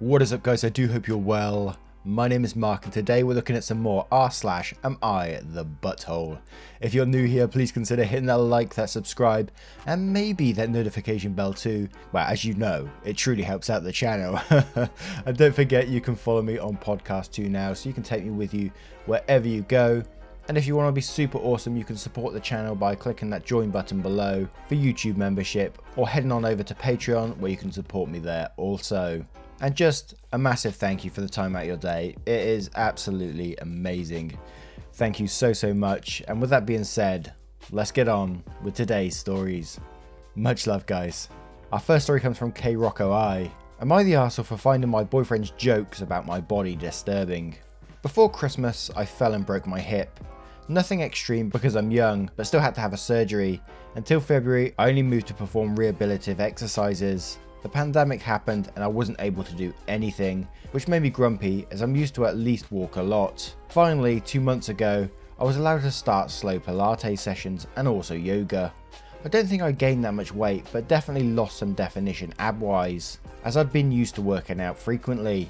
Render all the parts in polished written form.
What is up, guys? I do hope you're well. My name is Mark and today we're looking at some more r/am I the butthole. If you're new here, please consider hitting that like, that subscribe, and maybe that notification bell too. Well, as you know, it truly helps out the channel. And don't forget you can follow me on podcast too now, so you can take me with you wherever you go. And if you want to be super awesome, you can support the channel by clicking that join button below for YouTube membership, or heading on over to Patreon where you can support me there also. And just a massive thank you for the time out of your day. It is absolutely amazing. Thank you so much. And with that being said, let's get on with today's stories. Much love, guys. Our first story comes from K Rocco I. Am I the arsehole for finding my boyfriend's jokes about my body disturbing? Before Christmas, I fell and broke my hip. Nothing extreme because I'm young, but still had to have a surgery. Until February, I only moved to perform rehabilitative exercises. The pandemic happened and I wasn't able to do anything, which made me grumpy as I'm used to at least walk a lot. Finally, 2 months ago, I was allowed to start slow Pilates sessions and also yoga. I don't think I gained that much weight, but definitely lost some definition ab-wise, as I'd been used to working out frequently.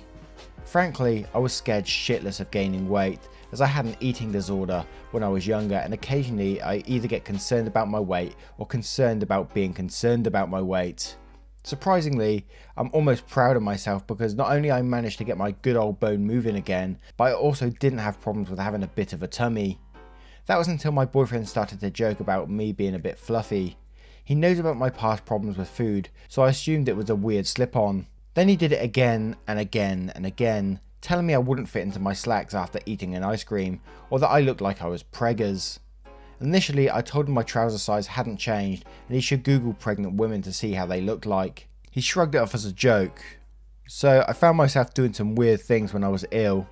Frankly, I was scared shitless of gaining weight, as I had an eating disorder when I was younger, and occasionally I either get concerned about my weight or concerned about being concerned about my weight. Surprisingly, I'm almost proud of myself because not only I managed to get my good old bone moving again, but I also didn't have problems with having a bit of a tummy. That was until my boyfriend started to joke about me being a bit fluffy. He knows about my past problems with food, so I assumed it was a weird slip-on. Then he did it again and again and again, telling me I wouldn't fit into my slacks after eating an ice cream, or that I looked like I was preggers. Initially, I told him my trouser size hadn't changed and he should Google pregnant women to see how they looked like. He shrugged it off as a joke. So I found myself doing some weird things when I was ill.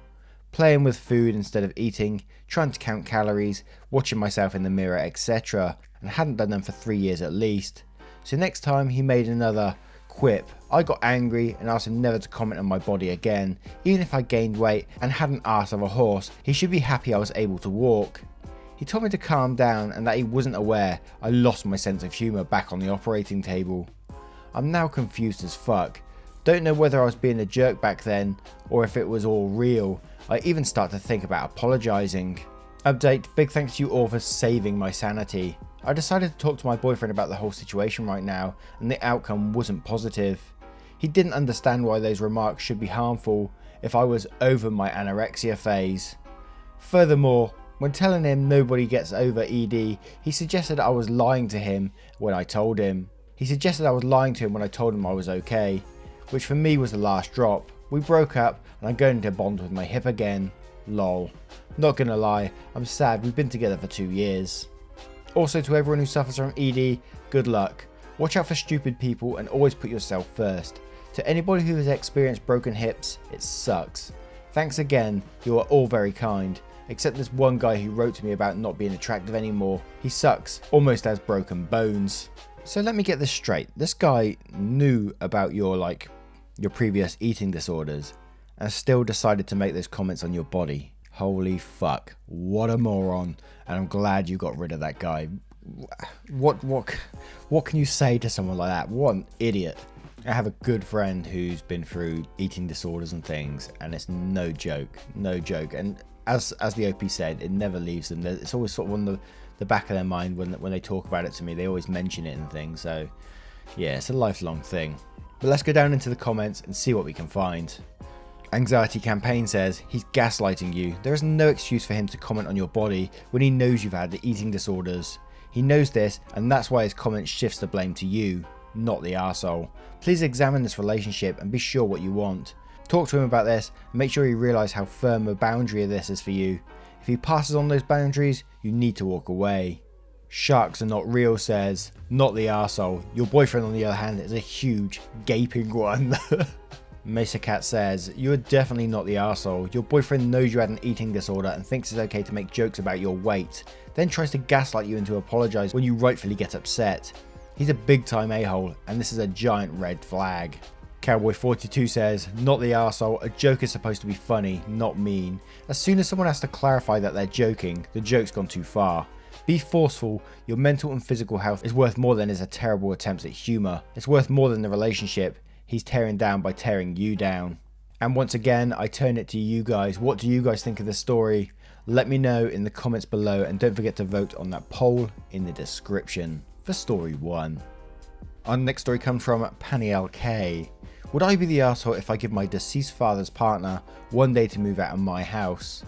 Playing with food instead of eating, trying to count calories, watching myself in the mirror, etc. And hadn't done them for 3 years at least. So next time he made another quip, I got angry and asked him never to comment on my body again. Even if I gained weight and had an arse of a horse, he should be happy I was able to walk. He told me to calm down and that he wasn't aware I lost my sense of humour back on the operating table. I'm now confused as fuck. Don't know whether I was being a jerk back then or if it was all real. I even start to think about apologising. Update, big thanks to you all for saving my sanity. I decided to talk to my boyfriend about the whole situation right now and the outcome wasn't positive. He didn't understand why those remarks should be harmful if I was over my anorexia phase. Furthermore, when telling him nobody gets over ED, he suggested I was lying to him when I told him. I was okay, which for me was the last drop. We broke up and I'm going to bond with my hip again. Lol. Not gonna lie, I'm sad we've been together for 2 years. Also, to everyone who suffers from ED, good luck. Watch out for stupid people and always put yourself first. To anybody who has experienced broken hips, it sucks. Thanks again, you are all very kind. Except this one guy who wrote to me about not being attractive anymore. He sucks, almost has broken bones. So let me get this straight. This guy knew about your previous eating disorders and still decided to make those comments on your body. Holy fuck, what a moron. And I'm glad you got rid of that guy. What can you say to someone like that? What an idiot. I have a good friend who's been through eating disorders and things, and it's no joke. And as the OP said, it never leaves them. It's always sort of on the back of their mind when they talk about it to me. They always mention it and things. So yeah, it's a lifelong thing. But let's go down into the comments and see what we can find. Anxiety Campaign says, he's gaslighting you. There is no excuse for him to comment on your body when he knows you've had the eating disorders. He knows this, and that's why his comment shifts the blame to you, not the arsehole. Please examine this relationship and be sure what you want. Talk to him about this and make sure you realise how firm a boundary this is for you. If he passes on those boundaries, you need to walk away. Sharks Are Not Real says, not the arsehole. Your boyfriend on the other hand is a huge, gaping one. Mesa Cat says, you are definitely not the arsehole. Your boyfriend knows you had an eating disorder and thinks it's okay to make jokes about your weight, then tries to gaslight you into apologise when you rightfully get upset. He's a big time a-hole and this is a giant red flag. Cowboy42 says, not the arsehole, a joke is supposed to be funny, not mean. As soon as someone has to clarify that they're joking, the joke's gone too far. Be forceful, your mental and physical health is worth more than his terrible attempts at humour. It's worth more than the relationship he's tearing down by tearing you down. And once again, I turn it to you guys. What do you guys think of this story? Let me know in the comments below, and don't forget to vote on that poll in the description for story 1. Our next story comes from Paniel K. Would I be the arsehole if I give my deceased father's partner one day to move out of my house?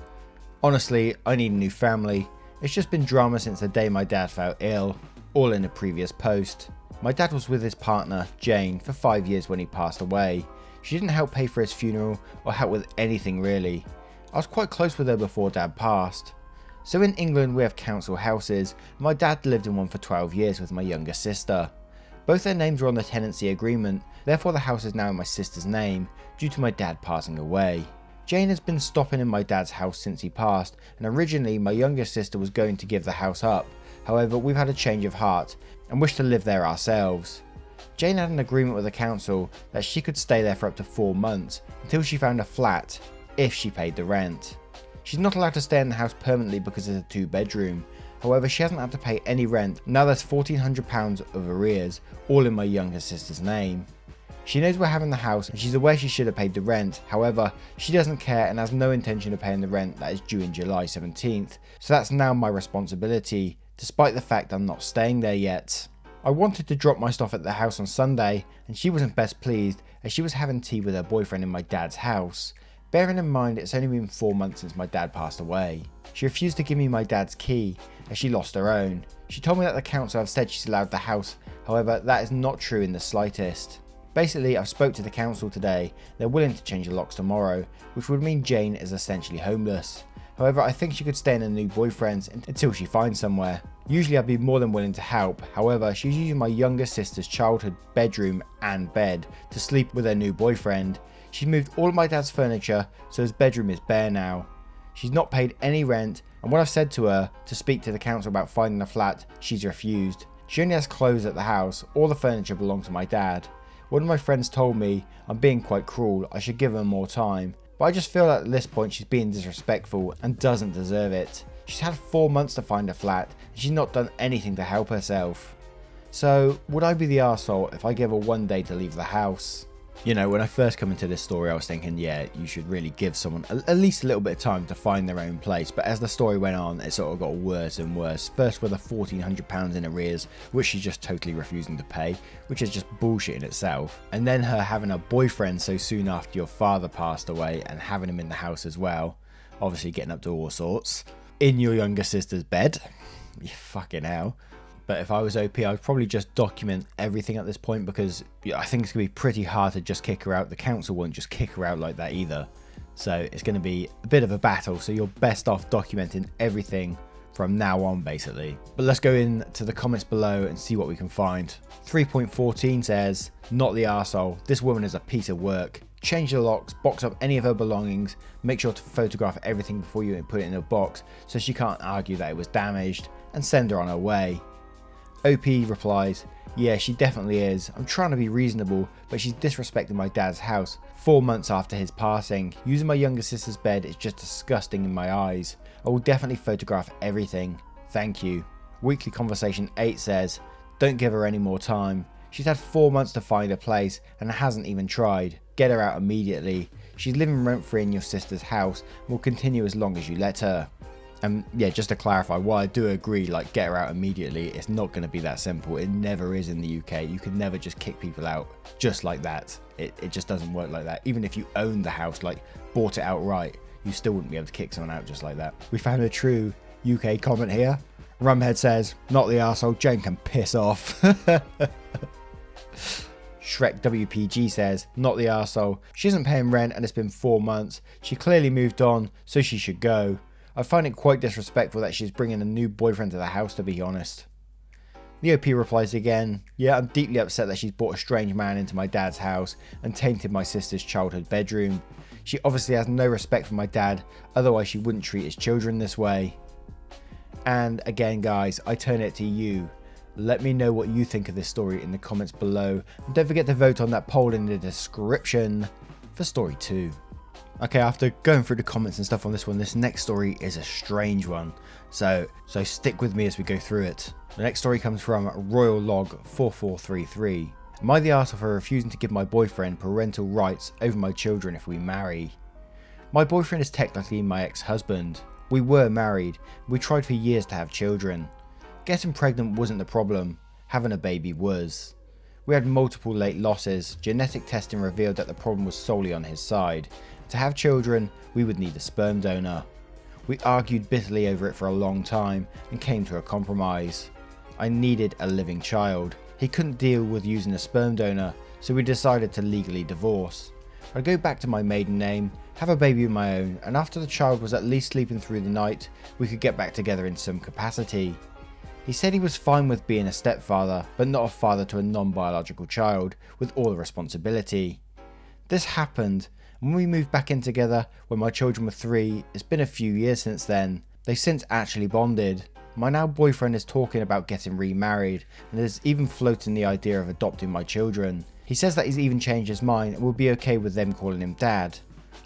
Honestly, I need a new family. It's just been drama since the day my dad fell ill, all in a previous post. My dad was with his partner, Jane, for 5 years when he passed away. She didn't help pay for his funeral or help with anything really. I was quite close with her before dad passed. So in England we have council houses, and my dad lived in one for 12 years with my younger sister. Both their names were on the tenancy agreement, therefore the house is now in my sister's name, due to my dad passing away. Jane has been stopping in my dad's house since he passed, and originally my younger sister was going to give the house up. However, we've had a change of heart, and wish to live there ourselves. Jane had an agreement with the council that she could stay there for up to 4 months, until she found a flat, if she paid the rent. She's not allowed to stay in the house permanently because it's a 2-bedroom. However, she hasn't had to pay any rent. Now there's £1,400 of arrears, all in my younger sister's name. She knows we're having the house and she's aware she should have paid the rent. However, she doesn't care and has no intention of paying the rent that is due in July 17th. So that's now my responsibility, despite the fact I'm not staying there yet. I wanted to drop my stuff at the house on Sunday, and she wasn't best pleased as she was having tea with her boyfriend in my dad's house. Bearing in mind it's only been 4 months since my dad passed away. She refused to give me my dad's key as she lost her own. She told me that the council have said she's allowed the house, however that is not true in the slightest. Basically, I've spoke to the council today. They're willing to change the locks tomorrow, which would mean Jane is essentially homeless. However, I think she could stay in a new boyfriend's until she finds somewhere. Usually I'd be more than willing to help, however she's using my younger sister's childhood bedroom and bed to sleep with her new boyfriend. She's moved all of my dad's furniture, so his bedroom is bare now. She's not paid any rent, and when I've said to her to speak to the council about finding a flat, she's refused. She only has clothes at the house, all the furniture belongs to my dad. One of my friends told me I'm being quite cruel, I should give her more time, but I just feel that at this point she's being disrespectful and doesn't deserve it. She's had 4 months to find a flat, and she's not done anything to help herself. So, would I be the arsehole if I gave her 1 day to leave the house? You know, when I first come into this story, I was thinking, yeah, you should really give someone at least a little bit of time to find their own place. But as the story went on, it sort of got worse and worse. First with a £1,400 in arrears, which she's just totally refusing to pay, which is just bullshit in itself. And then her having a boyfriend so soon after your father passed away and having him in the house as well. Obviously getting up to all sorts. In your younger sister's bed. You fucking hell. But if I was OP, I'd probably just document everything at this point, because I think it's going to be pretty hard to just kick her out. The council won't just kick her out like that either. So it's going to be a bit of a battle. So you're best off documenting everything from now on, basically. But let's go into the comments below and see what we can find. 3.14 says, not the arsehole. This woman is a piece of work. Change the locks, box up any of her belongings, make sure to photograph everything before you put it in a box so she can't argue that it was damaged, and send her on her way. OP replies, yeah, she definitely is. I'm trying to be reasonable, but she's disrespecting my dad's house 4 months after his passing. Using my younger sister's bed is just disgusting in my eyes. I will definitely photograph everything. Thank you. Weekly Conversation 8 says, don't give her any more time. She's had 4 months to find a place and hasn't even tried. Get her out immediately. She's living rent-free in your sister's house and will continue as long as you let her. And yeah, just to clarify, while I do agree, like, get her out immediately, it's not going to be that simple. It never is in the UK. You can never just kick people out just like that. It just doesn't work like that. Even if you own the house, like bought it outright, you still wouldn't be able to kick someone out just like that. We found a true UK comment here. Rumhead says, not the arsehole, Jane can piss off. Shrek WPG says, not the arsehole. She isn't paying rent and it's been 4 months. She clearly moved on, so she should go. I find it quite disrespectful that she's bringing a new boyfriend to the house, to be honest. The OP replies again, yeah, I'm deeply upset that she's brought a strange man into my dad's house and tainted my sister's childhood bedroom. She obviously has no respect for my dad, otherwise she wouldn't treat his children this way. And again guys, I turn it to you. Let me know what you think of this story in the comments below. And don't forget to vote on that poll in the description for story 2. Okay, after going through the comments and stuff on this one, this next story is a strange one. So stick with me as we go through it. The next story comes from Royal Log 4433. Am I the arsehole for refusing to give my boyfriend parental rights over my children if we marry? My boyfriend is technically my ex-husband. We were married. We tried for years to have children. Getting pregnant wasn't the problem. Having a baby was. We had multiple late losses. Genetic testing revealed that the problem was solely on his side. To have children, we would need a sperm donor. We argued bitterly over it for a long time and came to a compromise. I needed a living child. He couldn't deal with using a sperm donor, so we decided to legally divorce. I'd go back to my maiden name, have a baby of my own, and after the child was at least sleeping through the night, we could get back together in some capacity. He said he was fine with being a stepfather, but not a father to a non-biological child, with all the responsibility. This happened, and when we moved back in together when my children were 3, it's been a few years since then. They've since actually bonded. My now boyfriend is talking about getting remarried, and is even floating the idea of adopting my children. He says that he's even changed his mind and will be okay with them calling him dad.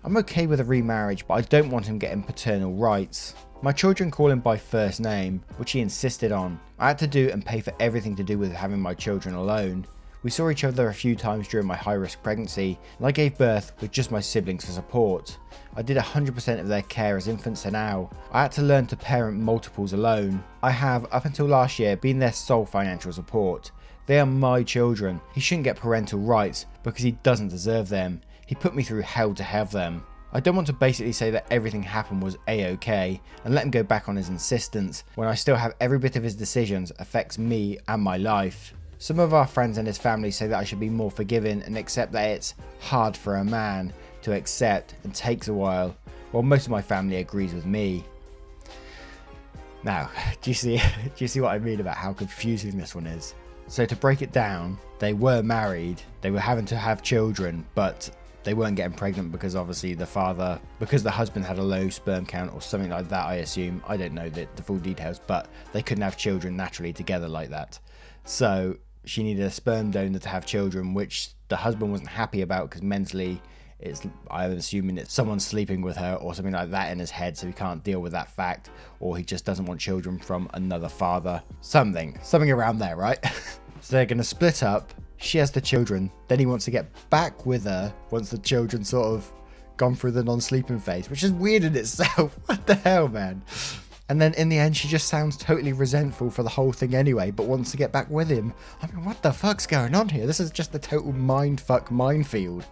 I'm okay with a remarriage, but I don't want him getting paternal rights. My children call him by first name, which he insisted on. I had to do and pay for everything to do with having my children alone. We saw each other a few times during my high-risk pregnancy, and I gave birth with just my siblings for support. I did 100% of their care as infants, and now I had to learn to parent multiples alone. I have, up until last year, been their sole financial support. They are my children. He shouldn't get parental rights because he doesn't deserve them. He put me through hell to have them. I don't want to basically say that everything happened was a-okay and let him go back on his insistence when I still have every bit of his decisions affects me and my life. Some of our friends and his family say that I should be more forgiving and accept that it's hard for a man to accept and takes a while most of my family agrees with me. Now, do you see what I mean about how confusing this one is? So to break it down, they were married, they were having to have children, but they weren't getting pregnant because obviously the husband had a low sperm count or something like that, I assume. I don't know the full details, but they couldn't have children naturally together like that. So she needed a sperm donor to have children, which the husband wasn't happy about because mentally I'm assuming it's someone sleeping with her or something like that in his head, so he can't deal with that fact, or he just doesn't want children from another father. Something around there, right? So they're going to split up. She has the children, then he wants to get back with her once the children sort of gone through the non-sleeping phase, which is weird in itself. What the hell, man? And then in the end, she just sounds totally resentful for the whole thing anyway, but wants to get back with him. I mean, what the fuck's going on here? This is just a total mindfuck minefield.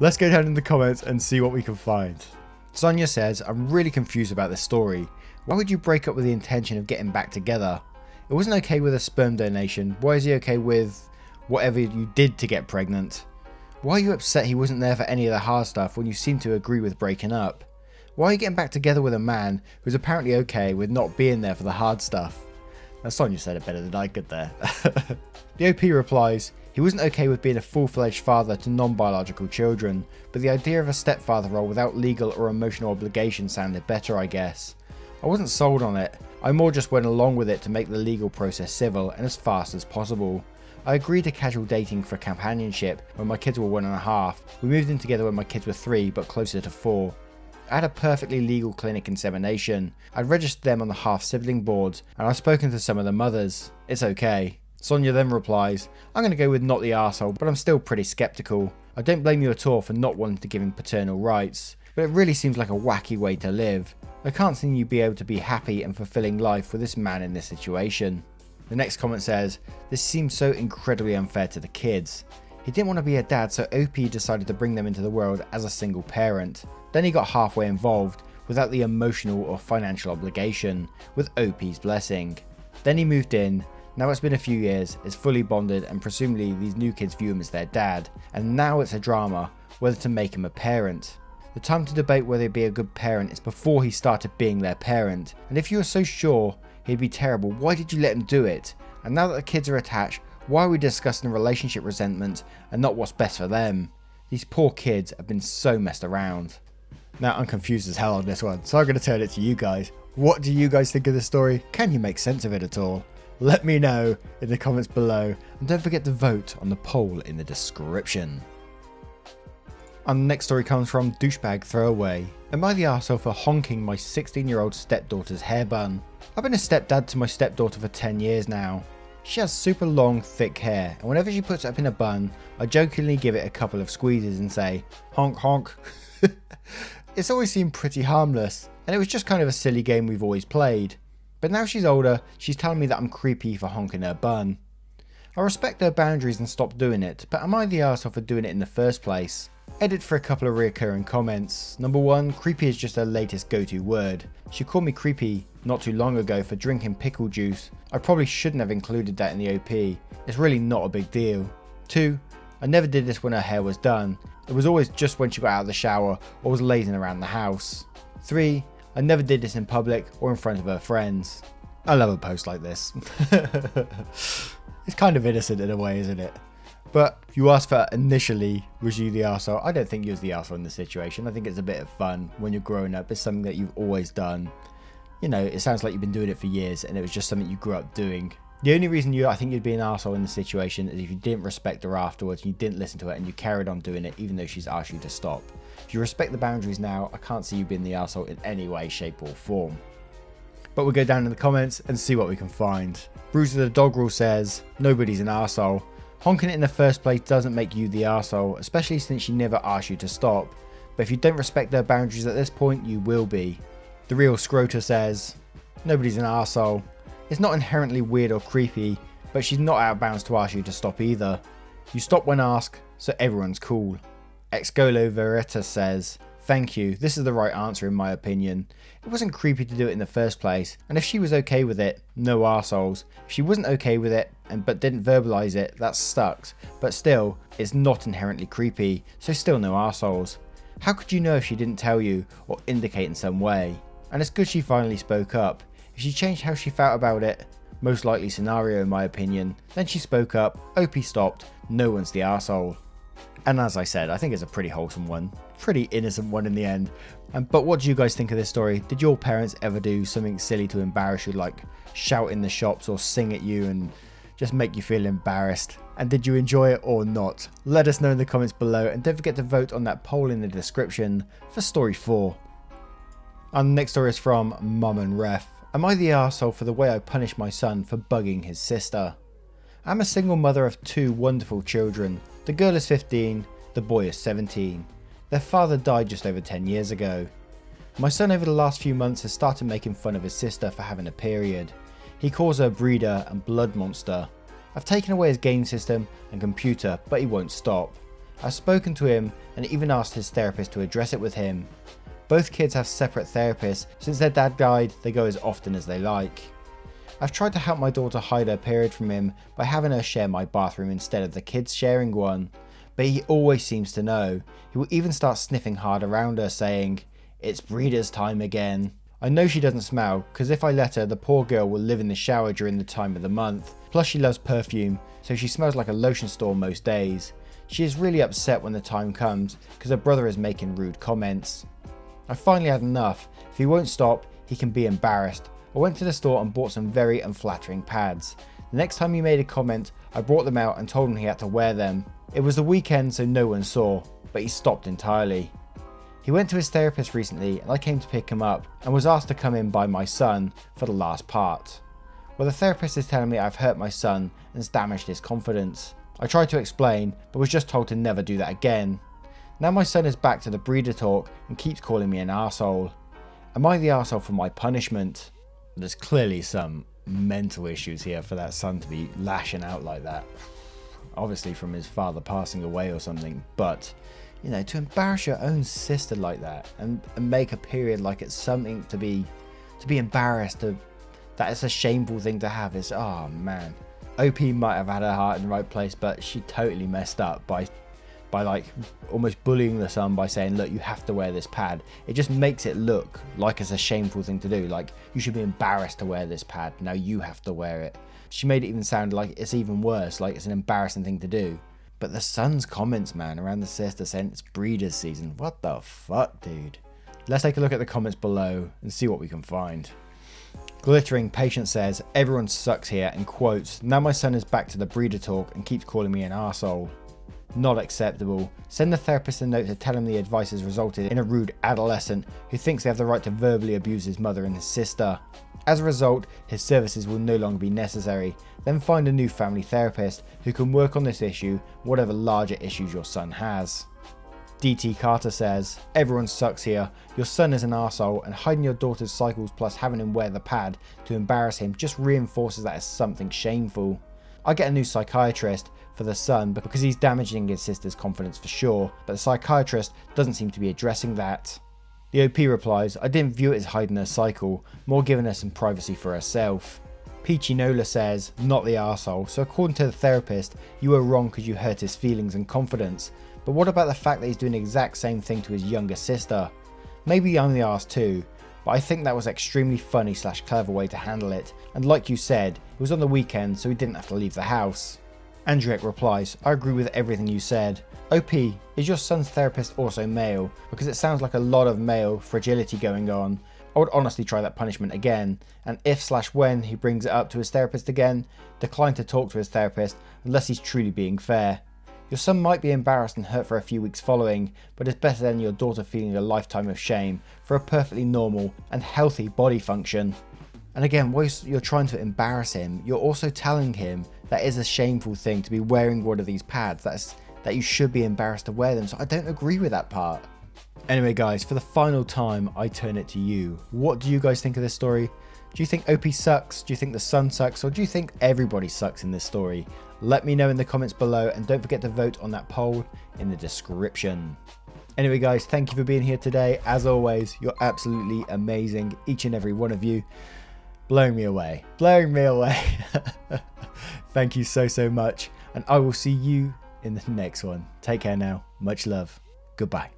Let's go down in the comments and see what we can find. Sonia says, I'm really confused about this story. Why would you break up with the intention of getting back together? It wasn't okay with a sperm donation. Why is he okay with whatever you did to get pregnant? Why are you upset he wasn't there for any of the hard stuff when you seem to agree with breaking up? Why are you getting back together with a man who's apparently okay with not being there for the hard stuff? Now, Sonia said it better than I could there. The OP replies, he wasn't okay with being a full-fledged father to non-biological children, but the idea of a stepfather role without legal or emotional obligation sounded better, I guess. I wasn't sold on it. I more just went along with it to make the legal process civil and as fast as possible. I agreed to casual dating for companionship when my kids were 1.5. We moved in together when my kids were 3, but closer to 4. I had a perfectly legal clinic insemination. I'd registered them on the half-sibling boards, and I've spoken to some of the mothers. It's okay. Sonia then replies, I'm going to go with not the arsehole, but I'm still pretty skeptical. I don't blame you at all for not wanting to give him paternal rights, but it really seems like a wacky way to live. I can't see you be able to be happy and fulfilling life with this man in this situation. The next comment says, this seems so incredibly unfair to the kids. He didn't want to be a dad, so OP decided to bring them into the world as a single parent. Then he got halfway involved without the emotional or financial obligation, with OP's blessing. Then he moved in. Now it's been a few years, is fully bonded, and presumably these new kids view him as their dad, and now it's a drama whether to make him a parent. The time to debate whether he'd be a good parent is before he started being their parent, and if you were so sure he'd be terrible, why did you let him do it? And now that the kids are attached, why are we discussing relationship resentment and not what's best for them? These poor kids have been so messed around. Now I'm confused as hell on this one, so I'm going to turn it to you guys. What do you guys think of this story? Can you make sense of it at all? Let me know in the comments below, and don't forget to vote on the poll in the description. And the next story comes from Douchebag Throwaway. Am I the arsehole for honking my 16-year-old stepdaughter's hair bun? I've been a stepdad to my stepdaughter for 10 years now. She has super long, thick hair, and whenever she puts it up in a bun, I jokingly give it a couple of squeezes and say, honk honk. It's always seemed pretty harmless, and it was just kind of a silly game we've always played. But now she's older, she's telling me that I'm creepy for honking her bun. I respect her boundaries and stopped doing it, but am I the arsehole for doing it in the first place? Edit for a couple of reoccurring comments. Number 1, creepy is just her latest go-to word. She called me creepy not too long ago for drinking pickle juice. I probably shouldn't have included that in the OP. It's really not a big deal. 2, I never did this when her hair was done. It was always just when she got out of the shower or was lazing around the house. 3, I never did this in public or in front of her friends. I love a post like this. It's kind of innocent in a way, isn't it? But you asked for initially, was you the arsehole? I don't think you was the arsehole in this situation. I think it's a bit of fun when you're growing up. It's something that you've always done. You know, it sounds like you've been doing it for years and it was just something you grew up doing. The only reason I think you'd be an arsehole in this situation is if you didn't respect her afterwards and you didn't listen to her and you carried on doing it even though she's asked you to stop. If you respect the boundaries now, I can't see you being the arsehole in any way, shape or form. But we'll go down in the comments and see what we can find. Bruiser the Dog Rule says, nobody's an arsehole. Honking it in the first place doesn't make you the arsehole, especially since she never asked you to stop. But if you don't respect their boundaries at this point, you will be. The Real Scroter says, nobody's an arsehole. It's not inherently weird or creepy, but she's not out of bounds to ask you to stop either. You stop when asked, so everyone's cool. Excolo Verita says, thank you, this is the right answer in my opinion. It wasn't creepy to do it in the first place, and if she was okay with it, no arseholes. If she wasn't okay with it, but didn't verbalise it, that sucks. But still, it's not inherently creepy, so still no arseholes. How could you know if she didn't tell you, or indicate in some way? And it's good she finally spoke up. If she changed how she felt about it, most likely scenario in my opinion, then she spoke up, OP stopped, no one's the arsehole. And as I said, I think it's a pretty wholesome one. Pretty innocent one in the end. But what do you guys think of this story? Did your parents ever do something silly to embarrass you, like shout in the shops or sing at you and just make you feel embarrassed? And did you enjoy it or not? Let us know in the comments below, and don't forget to vote on that poll in the description for story 4. And the next story is from Mum and Ref. Am I the arsehole for the way I punish my son for bugging his sister? I'm a single mother of 2 wonderful children. The girl is 15, the boy is 17. Their father died just over 10 years ago. My son over the last few months has started making fun of his sister for having a period. He calls her breeder and blood monster. I've taken away his game system and computer, but he won't stop. I've spoken to him and even asked his therapist to address it with him. Both kids have separate therapists. Since their dad died, they go as often as they like. I've tried to help my daughter hide her period from him by having her share my bathroom instead of the kids sharing one, but he always seems to know. He will even start sniffing hard around her saying, it's breeder's time again. I know she doesn't smell, because if I let her, the poor girl will live in the shower during the time of the month. Plus she loves perfume, so she smells like a lotion store most days. She is really upset when the time comes, because her brother is making rude comments. I finally had enough. If he won't stop, he can be embarrassed. I went to the store and bought some very unflattering pads. The next time he made a comment, I brought them out and told him he had to wear them. It was the weekend so no one saw, but he stopped entirely. He went to his therapist recently and I came to pick him up and was asked to come in by my son for the last part. Well, the therapist is telling me I've hurt my son and has damaged his confidence. I tried to explain, but was just told to never do that again. Now my son is back to the breeder talk and keeps calling me an arsehole. Am I the arsehole for my punishment? There's clearly some mental issues here for that son to be lashing out like that. Obviously from his father passing away or something, but you know, to embarrass your own sister like that and make a period like it's something to be embarrassed, that it's a shameful thing to have, is, oh man. OP might have had her heart in the right place, but she totally messed up by like almost bullying the son by saying, look, you have to wear this pad. It just makes it look like it's a shameful thing to do. Like, you should be embarrassed to wear this pad. Now you have to wear it. She made it even sound like it's even worse, like it's an embarrassing thing to do. But the son's comments, man, around the sister saying it's breeder's season. What the fuck, dude? Let's take a look at the comments below and see what we can find. Glittering Patient says, everyone sucks here, and quotes, now my son is back to the breeder talk and keeps calling me an arsehole. Not acceptable. Send the therapist a note to tell him the advice has resulted in a rude adolescent who thinks they have the right to verbally abuse his mother and his sister. As a result, his services will no longer be necessary. Then find a new family therapist who can work on this issue, whatever larger issues your son has. DT Carter says, everyone sucks here. Your son is an arsehole, and hiding your daughter's cycles plus having him wear the pad to embarrass him just reinforces that as something shameful. I get a new psychiatrist for the son because he's damaging his sister's confidence for sure, but the psychiatrist doesn't seem to be addressing that. The OP replies, I didn't view it as hiding her cycle, more giving her some privacy for herself. Peachy Nola says, not the arsehole, so according to the therapist, you were wrong because you hurt his feelings and confidence. But what about the fact that he's doing the exact same thing to his younger sister? Maybe I'm the arse too, but I think that was extremely funny / clever way to handle it, and like you said, it was on the weekend so he didn't have to leave the house. Andriek replies, I agree with everything you said. OP, is your son's therapist also male? Because it sounds like a lot of male fragility going on. I would honestly try that punishment again, and if / when he brings it up to his therapist again, decline to talk to his therapist unless he's truly being fair. Your son might be embarrassed and hurt for a few weeks following, but it's better than your daughter feeling a lifetime of shame for a perfectly normal and healthy body function. And again, whilst you're trying to embarrass him, you're also telling him that is a shameful thing to be wearing one of these pads, that you should be embarrassed to wear them, so I don't agree with that part. Anyway guys, for the final time, I turn it to you. What do you guys think of this story? Do you think OP sucks? Do you think the son sucks? Or do you think everybody sucks in this story? Let me know in the comments below, and don't forget to vote on that poll in the description. Anyway guys, thank you for being here today. As always, you're absolutely amazing, each and every one of you. Blowing me away. Thank you so much, and I will see you in the next one. Take care now. Much love. Goodbye.